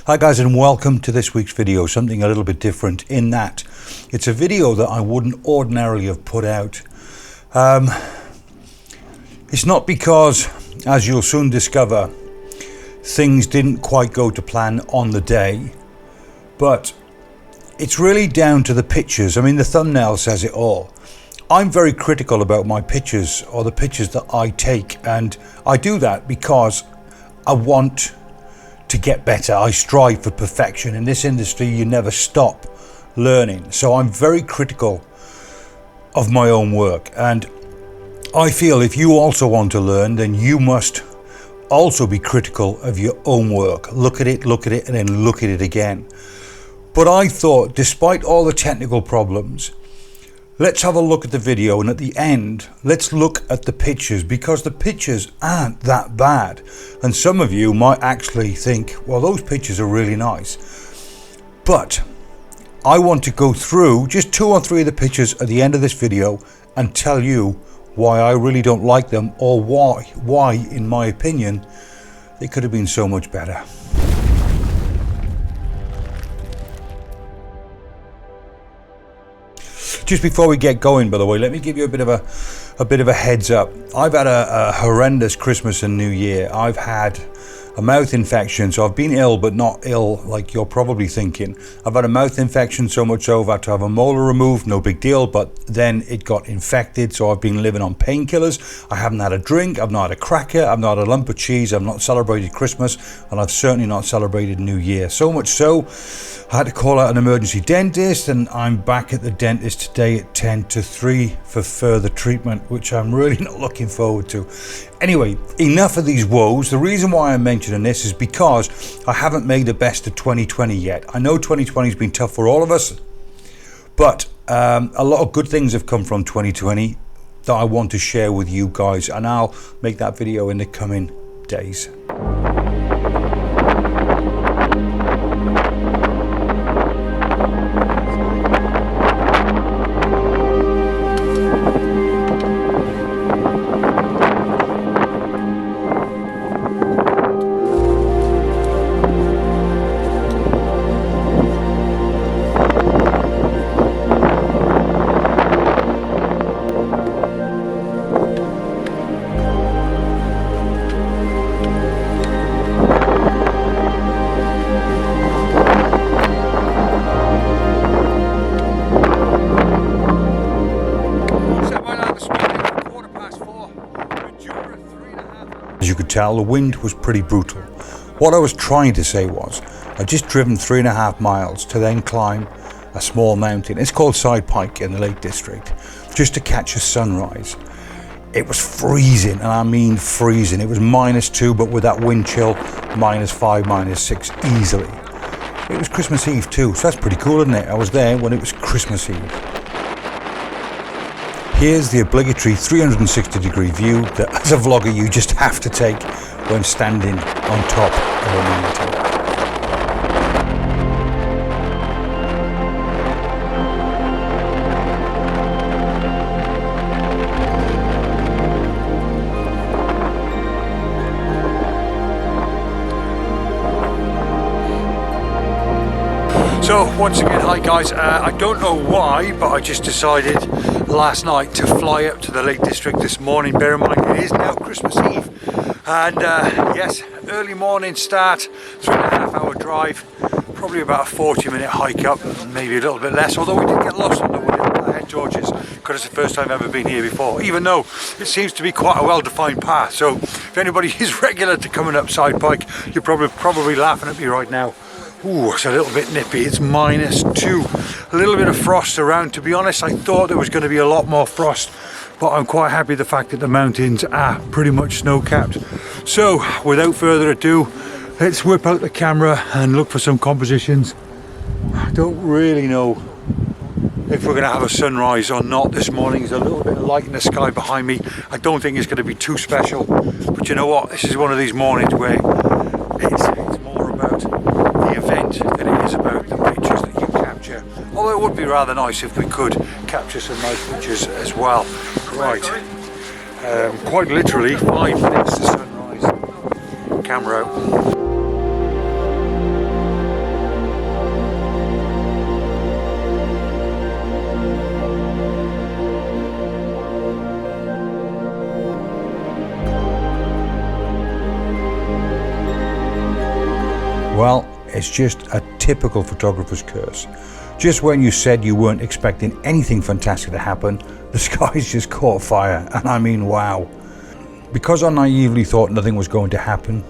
Hi guys, and welcome to this week's video. Something a little bit different in that it's a video that I wouldn't ordinarily have put out. It's not because, as you'll soon discover, things didn't quite go to plan on the day, but it's really down to the pictures. I mean, the thumbnail says it all. I'm very critical about my pictures, or the pictures that I take, and I do that because I want to get better. I strive for perfection. In this industry, you never stop learning. So I'm very critical of my own work, and I feel if you also want to learn, then you must also be critical of your own work. Look at it, and then look at it again. But I thought, despite all the technical problems, let's have a look at the video, and at the end, let's look at the pictures, because the pictures aren't that bad. And some of you might actually think, well, those pictures are really nice. But I want to go through just 2 or 3 of the pictures at the end of this video and tell you why I really don't like them, or why, in my opinion, they could have been so much better. Just before we get going, by the way, let me give you a bit of a heads up. I've had a horrendous Christmas and New Year. I've had a mouth infection, so I've been ill, but not ill like you're probably thinking. I've had a mouth infection, so much so I've had to have a molar removed, no big deal, but then it got infected, so I've been living on painkillers. I haven't had a drink, I've not had a cracker, I've not had a lump of cheese, I've not celebrated Christmas, and I've certainly not celebrated New Year. So much so, I had to call out an emergency dentist, and I'm back at the dentist today at 10 to 3 for further treatment, which I'm really not looking forward to. Anyway, enough of these woes. The reason why I'm mentioning this is because I haven't made the best of 2020 yet. I know 2020 has been tough for all of us, but a lot of good things have come from 2020 that I want to share with you guys, and I'll make that video in the coming days. As you could tell, the wind was pretty brutal. What I was trying to say was, I'd just driven 3.5 miles to then climb a small mountain. It's called Side Pike in the Lake District, just to catch a sunrise. It was freezing, and I mean freezing. It was -2, but with that wind chill, -5, -6 easily. It was Christmas Eve too, so that's pretty cool, isn't it? I was there when it was Christmas Eve. Here's the obligatory 360-degree view that, as a vlogger, you just have to take when standing on top of a mountain. So once again, hi guys, I don't know why, but I just decided last night to fly up to the Lake District this morning. Bear in mind, it is now Christmas Eve, and yes, early morning start, 3.5 hour drive, probably about a 40-minute hike up, maybe a little bit less, although we did get lost on the way up at George's, because it's the first time I've ever been here before, even though it seems to be quite a well-defined path. So if anybody is regular to coming up Side Pike, you're probably laughing at me right now. Ooh, it's a little bit nippy. It's -2. A little bit of frost around. To be honest, I thought there was going to be a lot more frost, but I'm quite happy the fact that the mountains are pretty much snow-capped. So, without further ado, let's whip out the camera and look for some compositions. I don't really know if we're going to have a sunrise or not this morning. There's a little bit of light in the sky behind me. I don't think it's going to be too special, but you know what? This is one of these mornings where it's more about the event than it is about the pictures that you capture. Although it would be rather nice if we could capture some nice pictures as well. Right, quite literally 5 minutes to sunrise. Camera out. Well, it's just a typical photographer's curse. Just when you said you weren't expecting anything fantastic to happen, the skies just caught fire, and I mean wow. Because I naively thought nothing was going to happen,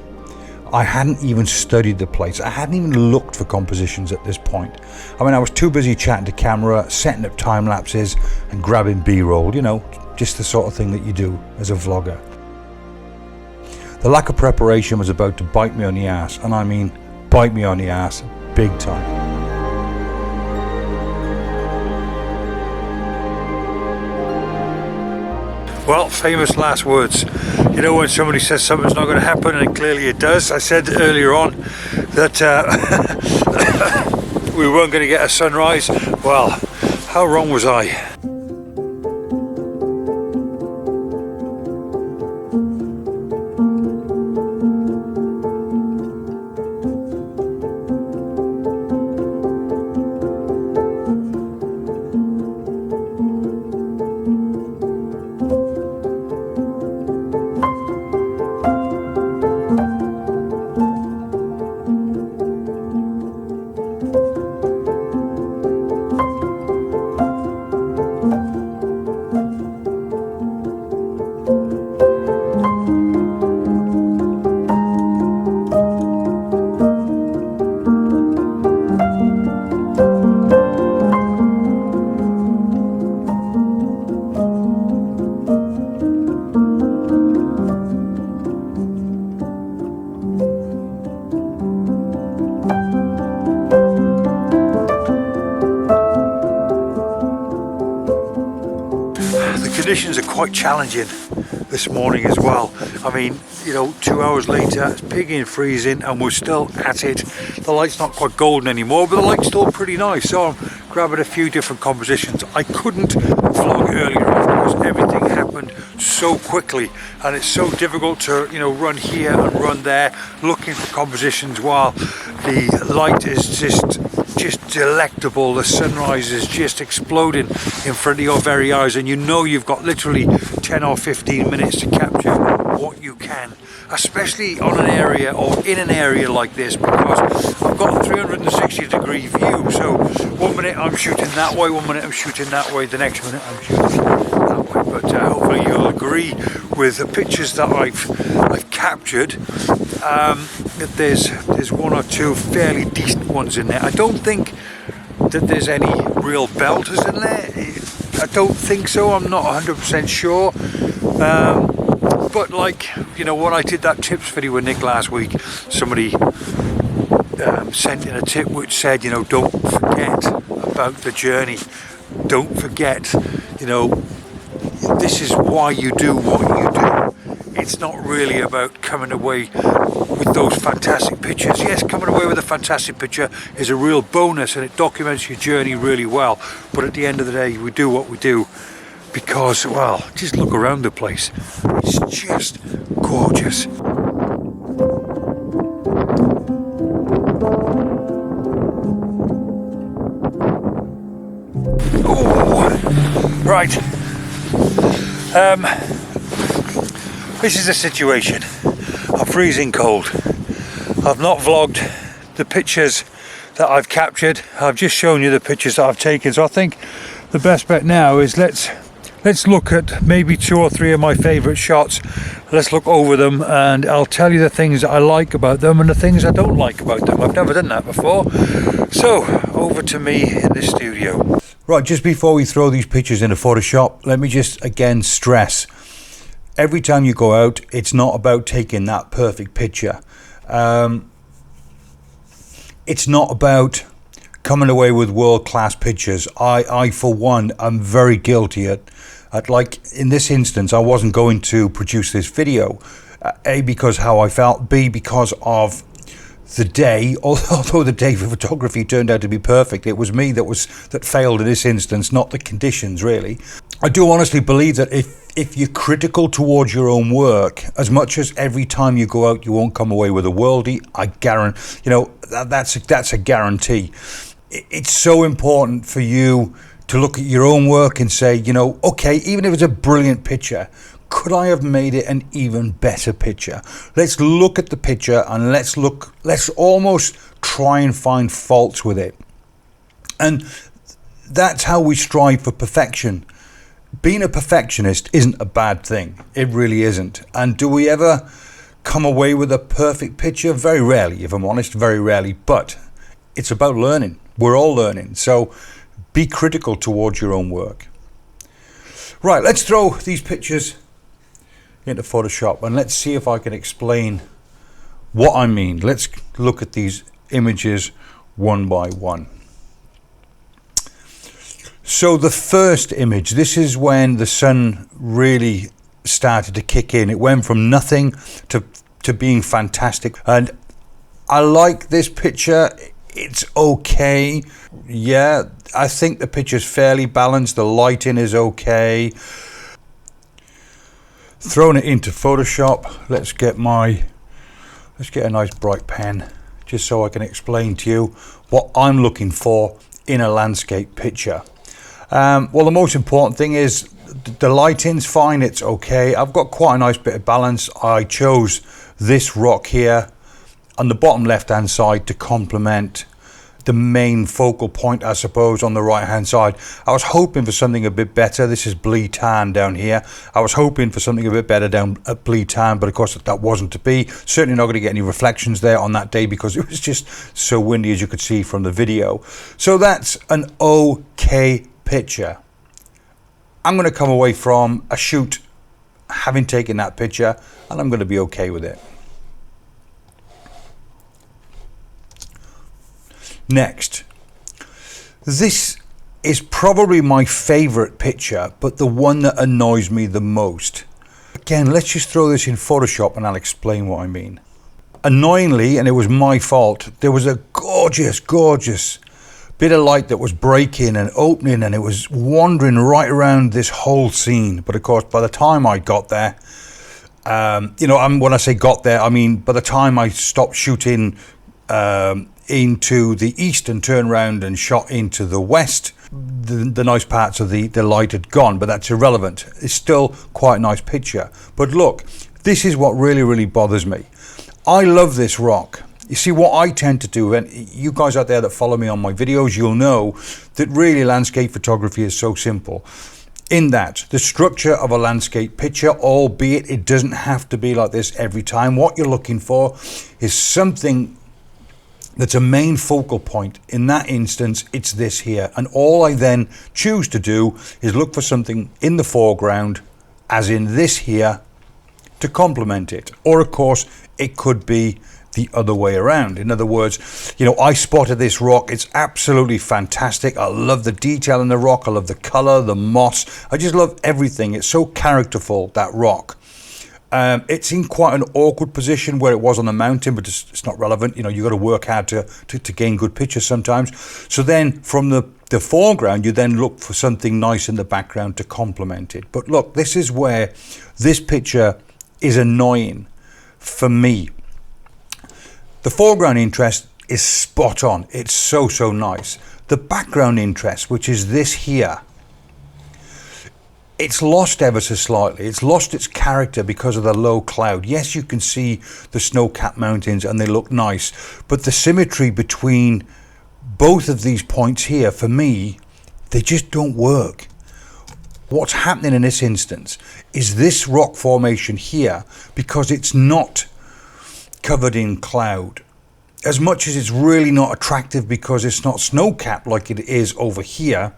I hadn't even studied the place. I hadn't even looked for compositions at this point. I mean, I was too busy chatting to camera, setting up time lapses and grabbing B-roll, you know, just the sort of thing that you do as a vlogger. The lack of preparation was about to bite me on the ass, and I mean bite me on the ass big time. Well, famous last words. You know, when somebody says something's not going to happen, and clearly it does. I said earlier on that we weren't going to get a sunrise. Well, how wrong was I? Conditions are quite challenging this morning as well. I mean, you know, 2 hours later, it's pigging freezing and we're still at it. The light's not quite golden anymore, but the light's still pretty nice. So I'm grabbing a few different compositions. I couldn't vlog earlier on because everything happened so quickly, and it's so difficult to, you know, run here and run there looking for compositions while the light is just delectable. The sunrise is just exploding in front of your very eyes, and you know you've got literally 10 or 15 minutes to capture what you can, especially on an area or in an area like this, because I've got a 360-degree view. So 1 minute I'm shooting that way, 1 minute I'm shooting that way, the next minute I'm shooting that way. But hopefully you'll agree with the pictures that I've captured, that there's one or two fairly decent ones in there. I don't think that there's any real belters in there. I don't think so. I'm not 100% sure. But like, you know, when I did that tips video with Nick last week, somebody sent in a tip which said, you know, don't forget about the journey. Don't forget, you know, this is why you do what you do. It's not really about coming away with those fantastic pictures. Yes, coming away with a fantastic picture is a real bonus and it documents your journey really well. But at the end of the day, we do what we do because, well, just look around the place. It's just gorgeous. Oh, right. This is the situation. I'm freezing cold. I've not vlogged the pictures that I've captured. I've just shown you the pictures that I've taken. So I think the best bet now is let's look at maybe 2 or 3 of my favourite shots. Let's look over them and I'll tell you the things that I like about them and the things I don't like about them. I've never done that before. So over to me in the studio. Right, just before we throw these pictures into Photoshop, let me just again stress, every time you go out, it's not about taking that perfect picture. It's not about coming away with world-class pictures. I for one, am very guilty at like in this instance, I wasn't going to produce this video. A, because how I felt, B, because of the day, although the day for photography turned out to be perfect. It was me that failed in this instance, not the conditions really. I do honestly believe that if you're critical towards your own work, as much as every time you go out you won't come away with a worldie, I guarantee, you know, that's a guarantee. It's so important for you to look at your own work and say, you know, okay, even if it's a brilliant picture, could I have made it an even better picture? Let's look at the picture and let's almost try and find faults with it. And that's how we strive for perfection. Being a perfectionist isn't a bad thing. It really isn't. And do we ever come away with a perfect picture? Very rarely, if I'm honest, very rarely. But it's about learning. We're all learning. So be critical towards your own work. Right, let's throw these pictures into Photoshop and let's see if I can explain what I mean. Let's look at these images one by one. So the first image, this is when the sun really started to kick in. It went from nothing to being fantastic. And I like this picture. It's okay. Yeah, I think the picture's fairly balanced. The lighting is okay. Throwing it into Photoshop. Let's get a nice bright pen just so I can explain to you what I'm looking for in a landscape picture. Well, the most important thing is the lighting's fine, it's okay. I've got quite a nice bit of balance. I chose this rock here on the bottom left hand side to complement the main focal point, I suppose, on the right hand side. I was hoping for something a bit better. This is Blee Tan down here. I was hoping for something a bit better down at Blee Tan, but of course that wasn't to be. Certainly not going to get any reflections there on that day because it was just so windy, as you could see from the video. So that's an okay picture. I'm going to come away from a shoot having taken that picture and I'm going to be okay with it. Next, this is probably my favorite picture, but the one that annoys me the most. Again, let's just throw this in Photoshop and I'll explain what I mean. Annoyingly, and it was my fault, there was a gorgeous bit of light that was breaking and opening and it was wandering right around this whole scene. But of course, by the time I got there, when I say got there, I mean by the time I stopped shooting into the east and turned around and shot into the west, the nice parts of the light had gone, but that's irrelevant. It's still quite a nice picture. But look, this is what really bothers me. I love this rock. You see, what I tend to do, and you guys out there that follow me on my videos, you'll know that really landscape photography is so simple. In that, the structure of a landscape picture, albeit it doesn't have to be like this every time, what you're looking for is something that's a main focal point. In that instance, it's this here. And all I then choose to do is look for something in the foreground, as in this here, to complement it. Or of course, it could be the other way around. In other words, I spotted this rock. It's absolutely fantastic. I love the detail in the rock. I love the color, the moss. I just love everything. It's so characterful, that rock. It's in quite an awkward position where it was on the mountain, but it's not relevant. You got to work hard to gain good pictures sometimes. So then from the foreground, you then look for something nice in the background to complement it. But look, this is where this picture is annoying for me. The foreground interest is spot on. It's so nice. The background interest, which is this here, it's lost ever so slightly. It's lost its character because of the low cloud. Yes, you can see the snow-capped mountains and they look nice, but the symmetry between both of these points here, for me, they just don't work. What's happening in this instance is this rock formation here, because it's not covered in cloud, as much as it's really not attractive because it's not snow-capped like it is over here,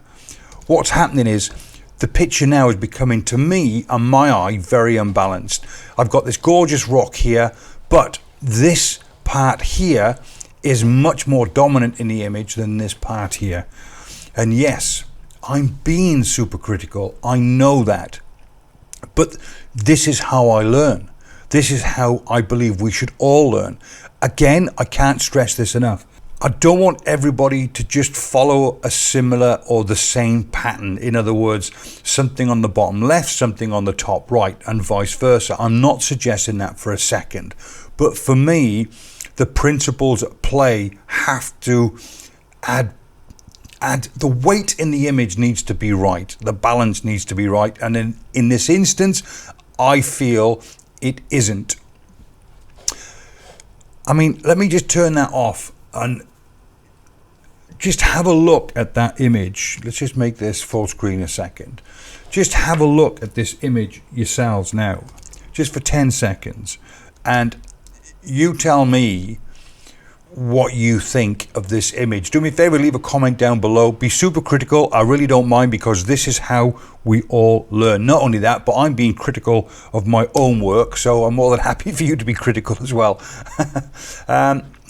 what's happening is the picture now is becoming, to me and my eye, very unbalanced. I've got this gorgeous rock here, but this part here is much more dominant in the image than this part here. And yes, I'm being super critical, I know that, but this is how I learn. This is how I believe we should all learn. Again, I can't stress this enough. I don't want everybody to just follow a similar or the same pattern. In other words, something on the bottom left, something on the top right, and vice versa. I'm not suggesting that for a second. But for me, the principles at play have to add the weight in the image needs to be right. The balance needs to be right. And in this instance, I feel it isn't. I mean, let me just turn that off and just have a look at that image. Let's just make this full screen a second. Just have a look at this image yourselves now, just for 10 seconds. And you tell me what you think of this image. Do me a favor, leave a comment down below. Be super critical. I really don't mind, because this is how we all learn. Not only that, but I'm being critical of my own work, so I'm more than happy for you to be critical as well.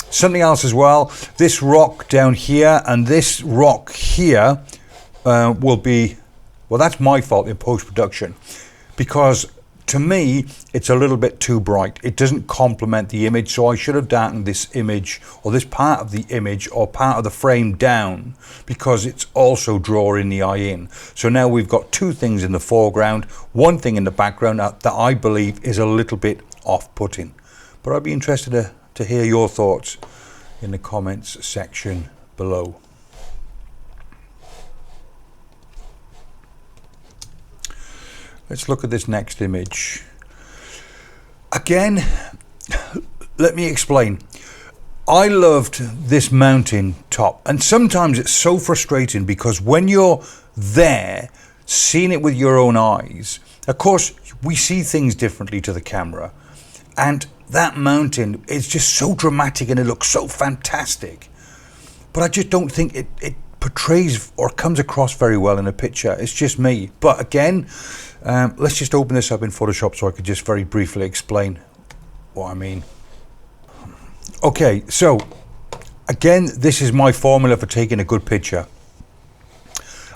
Something else as well, this rock down here and this rock here will be, well, that's my fault in post-production, because to me it's a little bit too bright. It doesn't complement the image, so I should have darkened this image, or this part of the image, or part of the frame down, because it's also drawing the eye in. So now we've got two things in the foreground, one thing in the background that I believe is a little bit off-putting. But I'd be interested to hear your thoughts in the comments section below. Let's look at this next image. Again, let me explain. I loved this mountain top, and sometimes it's so frustrating, because when you're there, seeing it with your own eyes, of course, we see things differently to the camera, and that mountain is just so dramatic and it looks so fantastic, but I just don't think it portrays or comes across very well in a picture. It's just me. But again, let's just open this up in Photoshop so I could just very briefly explain what I mean. Okay, so again, this is my formula for taking a good picture.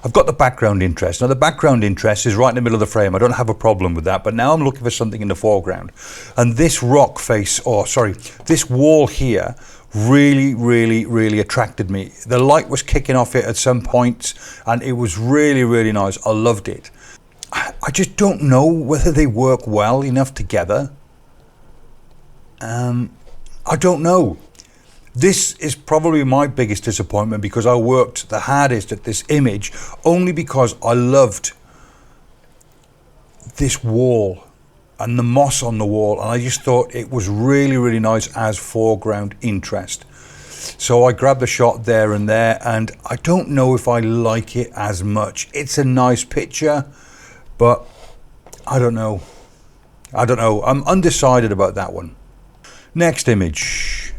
I've got the background interest. Now the background interest is right in the middle of the frame. I don't have a problem with that, but now I'm looking for something in the foreground. And this rock face, or sorry, this wall here really attracted me. The light was kicking off it at some points, and it was really nice. I loved it. I just don't know whether they work well enough together. I don't know. This is probably my biggest disappointment, because I worked the hardest at this image only because I loved this wall and the moss on the wall, and I just thought it was really nice as foreground interest. So I grabbed the shot there and there, and I don't know if I like it as much. It's a nice picture, but I don't know. I'm undecided about that one. Next image.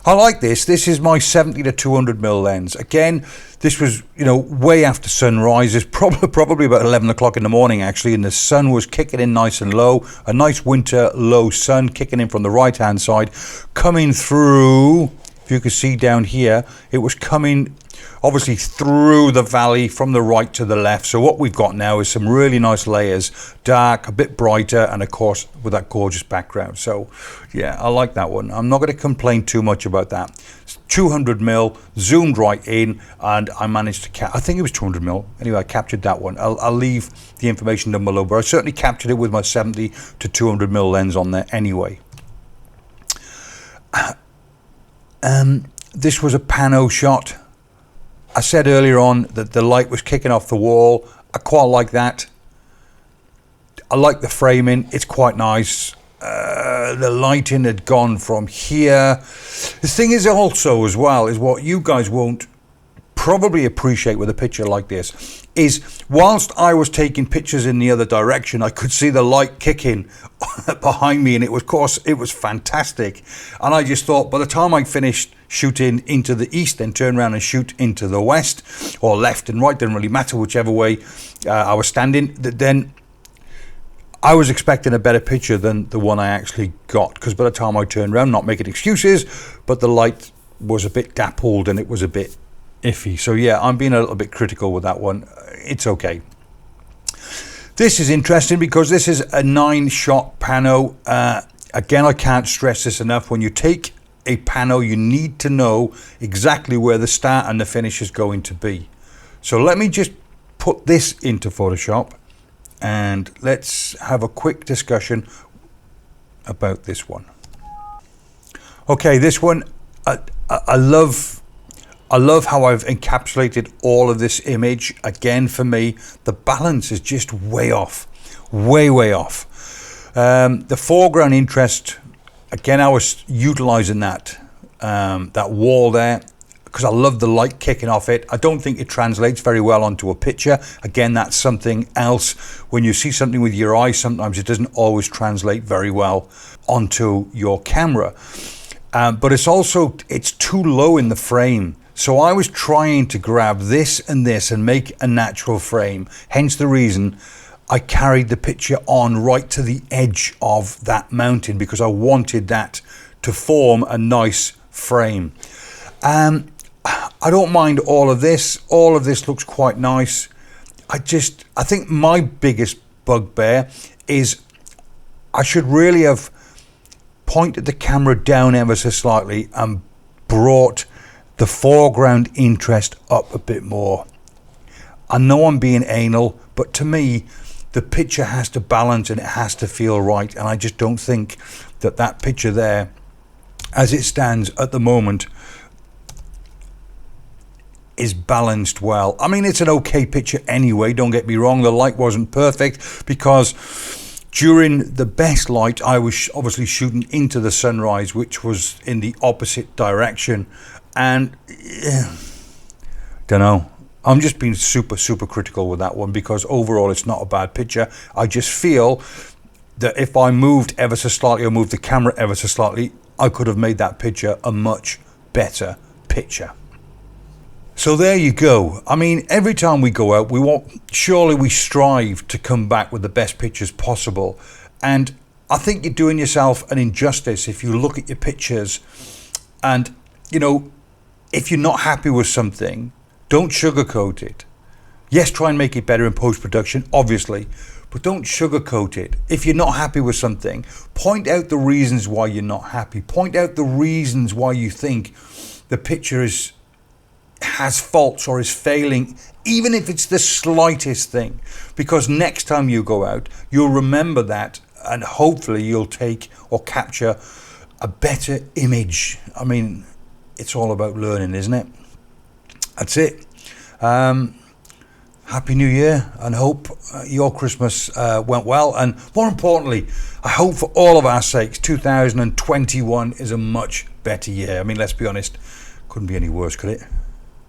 I like this. This is my 70 to 200mm lens. Again, this was, way after sunrise. It's probably about 11 o'clock in the morning, actually, and the sun was kicking in nice and low. A nice winter low sun kicking in from the right-hand side, coming through. If you can see down here, it was coming obviously through the valley from the right to the left. So what we've got now is some really nice layers, dark, a bit brighter, and of course with that gorgeous background. So yeah, I like that one. I'm not going to complain too much about that. 200mm, zoomed right in, and I managed to I think it was 200mm. Anyway, I captured that one. I'll leave the information down below, but I certainly captured it with my 70 to 200mm lens on there anyway. This was a pano shot. I said earlier on that the light was kicking off the wall. I quite like that. I like the framing. It's quite nice. The lighting had gone from here. The thing is also as well is what you guys won't probably appreciate with a picture like this is whilst I was taking pictures in the other direction, I could see the light kicking behind me, and it was fantastic. And I just thought by the time I finished shooting into the east, then turn around and shoot into the west or left and right, didn't really matter whichever way I was standing, then I was expecting a better picture than the one I actually got, because by the time I turned around, not making excuses, but the light was a bit dappled and it was a bit iffy. So yeah, I'm being a little bit critical with that one. It's okay. This is interesting because this is a 9-shot pano. Again, I can't stress this enough. When you take a pano, you need to know exactly where the start and the finish is going to be. So let me just put this into Photoshop and let's have a quick discussion about this one. Okay, this one, I love how I've encapsulated all of this image. Again, for me, the balance is just way off, way off. The foreground interest, again, I was utilising that wall there because I love the light kicking off it. I don't think it translates very well onto a picture. Again, that's something else. When you see something with your eye, sometimes it doesn't always translate very well onto your camera. But it's too low in the frame. So I was trying to grab this and make a natural frame. Hence the reason I carried the picture on right to the edge of that mountain, because I wanted that to form a nice frame. I don't mind all of this. All of this looks quite nice. I think my biggest bugbear is I should really have pointed the camera down ever so slightly and brought the foreground interest up a bit more. I know I'm being anal, but to me, the picture has to balance and it has to feel right. And I just don't think that picture there, as it stands at the moment, is balanced well. I mean, it's an okay picture anyway, don't get me wrong. The light wasn't perfect because during the best light, I was obviously shooting into the sunrise, which was in the opposite direction. And don't know. I'm just being super critical with that one, because overall it's not a bad picture. I just feel that if I moved ever so slightly or moved the camera ever so slightly, I could have made that picture a much better picture. So there you go. I mean, every time we go out, surely we strive to come back with the best pictures possible. And I think you're doing yourself an injustice if you look at your pictures and, if you're not happy with something, don't sugarcoat it. Yes, try and make it better in post-production, obviously, but don't sugarcoat it. If you're not happy with something, point out the reasons why you're not happy. Point out the reasons why you think the picture has faults or is failing, even if it's the slightest thing. Because next time you go out, you'll remember that, and hopefully you'll take or capture a better image. I mean, it's all about learning, isn't it? That's it. Happy New Year, and hope your Christmas went well. And more importantly, I hope for all of our sakes, 2021 is a much better year. I mean, let's be honest, couldn't be any worse, could it?